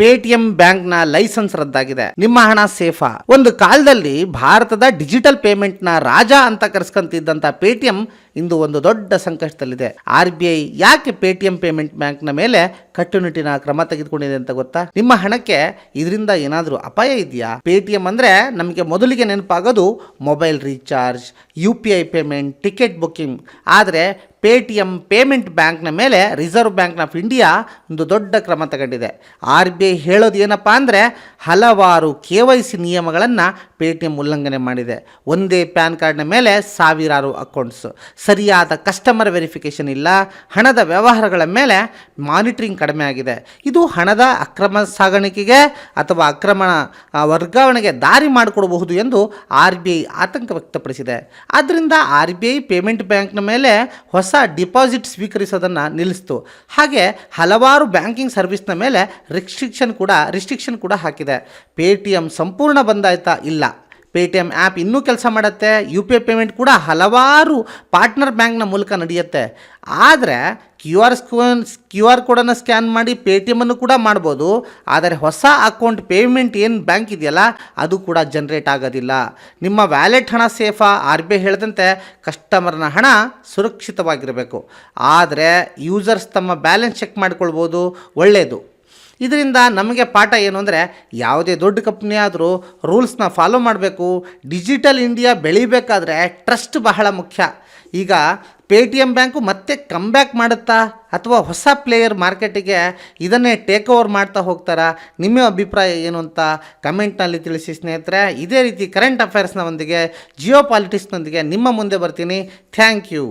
Paytm ಬ್ಯಾಂಕ್ನ licence ರದ್ದಾಗಿದೆ. ನಿಮ್ಮ ಹಣ ಸೇಫಾ? ಒಂದು ಕಾಲದಲ್ಲಿ ಭಾರತದ ಡಿಜಿಟಲ್ ಪೇಮೆಂಟ್ ನ ರಾಜ ಅಂತ ಕರೆಸ್ಕೊಂತಿದ್ದಂತ ಪೇಟಿಎಂ ಇಂದು ಒಂದು ದೊಡ್ಡ ಸಂಕಷ್ಟದಲ್ಲಿದೆ. RBI ಯಾಕೆ ಪೇಟಿಎಂ ಪೇಮೆಂಟ್ ಬ್ಯಾಂಕ್ನ ಮೇಲೆ ಕಟ್ಟುನಿಟ್ಟಿನ ಕ್ರಮ ತೆಗೆದುಕೊಂಡಿದೆ ಅಂತ ಗೊತ್ತಾ? ನಿಮ್ಮ ಹಣಕ್ಕೆ ಇದರಿಂದ ಏನಾದರೂ ಅಪಾಯ ಇದೆಯಾ? ಪೇಟಿಎಂ ಅಂದ್ರೆ ನಮಗೆ ಮೊದಲಿಗೆ ನೆನಪಾಗೋದು mobile recharge, UPI payment, ticket booking. ಆದರೆ ಪೇಟಿಎಂ ಪೇಮೆಂಟ್ ಬ್ಯಾಂಕ್ನ ಮೇಲೆ ರಿಸರ್ವ್ ಬ್ಯಾಂಕ್ ಆಫ್ ಇಂಡಿಯಾ ಒಂದು ದೊಡ್ಡ ಕ್ರಮ ತಗೊಂಡಿದೆ. RBI ಹೇಳೋದು ಏನಪ್ಪ ಅಂದರೆ ಹಲವಾರು KYC ನಿಯಮಗಳನ್ನು ಪೇಟಿಎಂ ಉಲ್ಲಂಘನೆ ಮಾಡಿದೆ. ಒಂದೇ ಪ್ಯಾನ್ ಕಾರ್ಡ್ನ ಮೇಲೆ ಸಾವಿರಾರು ಅಕೌಂಟ್ಸ್, ಸರಿಯಾದ ಕಸ್ಟಮರ್ ವೆರಿಫಿಕೇಷನ್ ಇಲ್ಲ, ಹಣದ ವ್ಯವಹಾರಗಳ ಮೇಲೆ ಮಾನಿಟರಿಂಗ್ ಕಡಿಮೆ ಆಗಿದೆ. ಇದು ಹಣದ ಅಕ್ರಮ ಸಾಗಾಣಿಕೆಗೆ ಅಥವಾ ಅಕ್ರಮ ವರ್ಗಾವಣೆಗೆ ದಾರಿ ಮಾಡಿಕೊಡಬಹುದು ಎಂದು RBI ಆತಂಕ ವ್ಯಕ್ತಪಡಿಸಿದೆ. ಆದ್ದರಿಂದ RBI ಪೇಮೆಂಟ್ ಬ್ಯಾಂಕ್ನ ಮೇಲೆ ಹೊಸ ಡಿಪಾಸಿಟ್ ಸ್ವೀಕರಿಸೋದನ್ನು ನಿಲ್ಲಿಸ್ತು. ಹಾಗೆ ಹಲವಾರು ಬ್ಯಾಂಕಿಂಗ್ ಸರ್ವಿಸ್ನ ಮೇಲೆ ರಿಸ್ಟ್ರಿಕ್ಷನ್ ಕೂಡ ಹಾಕಿದೆ. ಪೇಟಿಎಂ ಸಂಪೂರ್ಣ ಬಂದಾಯ್ತಾ? ಇಲ್ಲ. ಪೇಟಿಎಂ ಆ್ಯಪ್ ಇನ್ನೂ ಕೆಲಸ ಮಾಡುತ್ತೆ. UPI ಪೇಮೆಂಟ್ ಕೂಡ ಹಲವಾರು ಪಾರ್ಟ್ನರ್ ಬ್ಯಾಂಕ್ನ ಮೂಲಕ ನಡೆಯುತ್ತೆ. ಆದರೆ QR ಕೋಡನ್ನು ಸ್ಕ್ಯಾನ್ ಮಾಡಿ ಪೇಟಿಎಮ್ಮನ್ನು ಕೂಡ ಮಾಡ್ಬೋದು. ಆದರೆ ಹೊಸ ಅಕೌಂಟ್ ಪೇಮೆಂಟ್ ಏನು ಬ್ಯಾಂಕ್ ಇದೆಯಲ್ಲ ಅದು ಕೂಡ ಜನ್ರೇಟ್ ಆಗೋದಿಲ್ಲ. ನಿಮ್ಮ ವ್ಯಾಲೆಟ್ ಹಣ ಸೇಫಾ? RBI ಹೇಳಿದಂತೆ ಕಸ್ಟಮರ್ನ ಹಣ ಸುರಕ್ಷಿತವಾಗಿರಬೇಕು. ಆದರೆ ಯೂಸರ್ಸ್ ತಮ್ಮ ಬ್ಯಾಲೆನ್ಸ್ ಚೆಕ್ ಮಾಡ್ಕೊಳ್ಬೋದು, ಒಳ್ಳೆಯದು. ಇದರಿಂದ ನಮಗೆ ಪಾಠ ಏನು ಅಂದರೆ ಯಾವುದೇ ದೊಡ್ಡ ಕಂಪ್ನಿ ಆದರೂ ರೂಲ್ಸ್ನ ಫಾಲೋ ಮಾಡಬೇಕು. ಡಿಜಿಟಲ್ ಇಂಡಿಯಾ ಬೆಳಿಬೇಕಾದ್ರೆ ಟ್ರಸ್ಟ್ ಬಹಳ ಮುಖ್ಯ. ಈಗ ಪೇಟಿಎಂ ಬ್ಯಾಂಕು ಮತ್ತೆ ಕಮ್ಬ್ಯಾಕ್ ಮಾಡುತ್ತಾ ಅಥವಾ ಹೊಸ ಪ್ಲೇಯರ್ ಮಾರ್ಕೆಟಿಗೆ ಇದನ್ನೇ ಟೇಕ್ ಓವರ್ ಮಾಡ್ತಾ ಹೋಗ್ತಾರಾ? ನಿಮ್ಮ ಅಭಿಪ್ರಾಯ ಏನು ಅಂತ ಕಮೆಂಟ್ನಲ್ಲಿ ತಿಳಿಸಿ ಸ್ನೇಹಿತರೆ. ಇದೇ ರೀತಿ ಕರೆಂಟ್ ಅಫೇರ್ಸ್ನ ಒಂದಿಗೆ ಜಿಯೋ ಪಾಲಿಟಿಕ್ಸ್ನೊಂದಿಗೆ ನಿಮ್ಮ ಮುಂದೆ ಬರ್ತೀನಿ. Thank you.